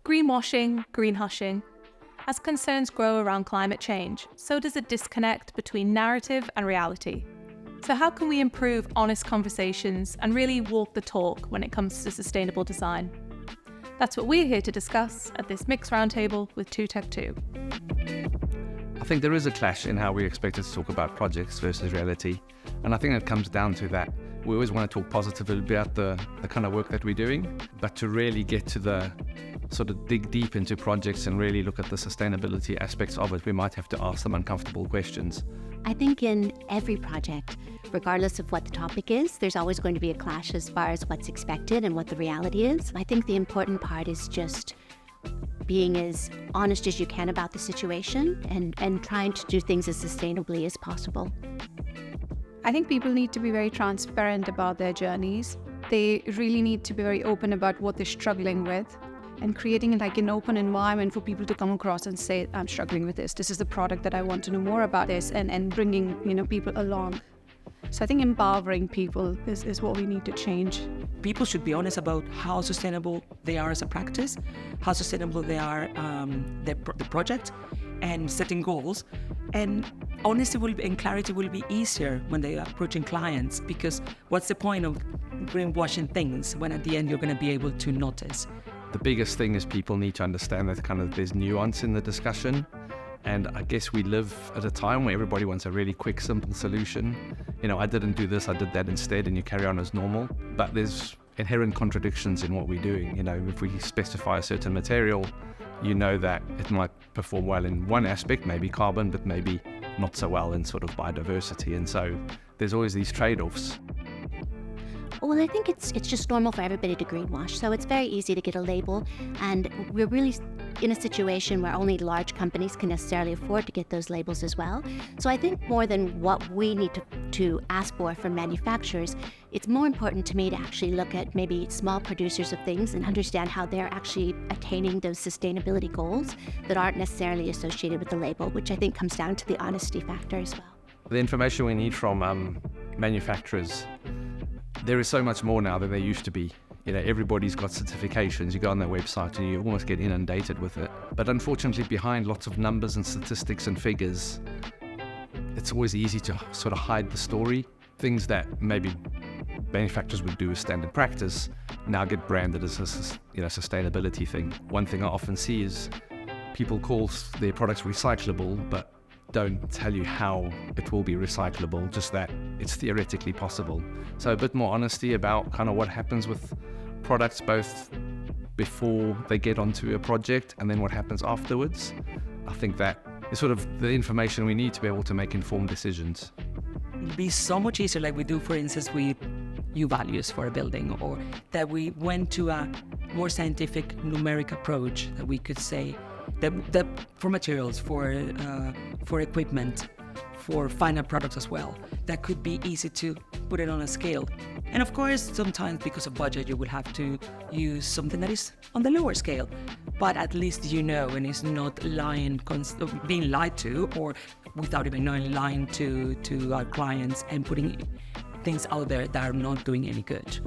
Greenwashing, greenhushing. As concerns grow around climate change, so does a disconnect between narrative and reality. So how can we improve honest conversations and really walk the talk when it comes to sustainable design? That's what we're here to discuss at this mixed roundtable with 2Tech2. I think there is a clash in how we're expected to talk about projects versus reality. And I think it comes down to that. We always want to talk positively about the kind of work that we're doing, but to really get to the sort of dig deep into projects and really look at the sustainability aspects of it, we might have to ask some uncomfortable questions. I think in every project, regardless of what the topic is, there's always going to be a clash as far as what's expected and what the reality is. I think the important part is just being as honest as you can about the situation and trying to do things as sustainably as possible. I think people need to be very transparent about their journeys. They really need to be very open about what they're struggling with, and creating like an open environment for people to come across and say, I'm struggling with this. This is the product that I want to know more about this, and bringing people along. So I think empowering people is what we need to change. People should be honest about how sustainable they are as a practice, how sustainable they are, the project, and setting goals. And honesty and clarity will be easier when they are approaching clients, because what's the point of greenwashing things when at the end you're going to be able to notice? The biggest thing is people need to understand that kind of there's nuance in the discussion. And I guess we live at a time where everybody wants a really quick, simple solution. I didn't do this, I did that instead, and you carry on as normal. But there's inherent contradictions in what we're doing. If we specify a certain material, that it might perform well in one aspect, maybe carbon, but maybe not so well in sort of biodiversity. And so there's always these trade-offs. Well, I think it's just normal for everybody to greenwash. So it's very easy to get a label, and we're really in a situation where only large companies can necessarily afford to get those labels as well. So I think more than what we need to ask for from manufacturers, it's more important to me to actually look at maybe small producers of things and understand how they're actually attaining those sustainability goals that aren't necessarily associated with the label, which I think comes down to the honesty factor as well. The information we need from manufacturers, there is so much more now than there used to be. Everybody's got certifications. You go on their website and you almost get inundated with it. But unfortunately, behind lots of numbers and statistics and figures, it's always easy to sort of hide the story. Things that maybe manufacturers would do as standard practice now get branded as a sustainability thing. One thing I often see is people call their products recyclable, but don't tell you how it will be recyclable, just that it's theoretically possible. So a bit more honesty about kind of what happens with products, both before they get onto a project and then what happens afterwards. I think that is sort of the information we need to be able to make informed decisions. It'll be so much easier, like we do, for instance, with U values for a building, or that we went to a more scientific numeric approach, that we could say that for materials, for equipment, for final products as well, that could be easy to put it on a scale. And of course, sometimes because of budget, you will have to use something that is on the lower scale, but at least and it's not being lied to, or without even knowing, lying to our clients and putting things out there that are not doing any good.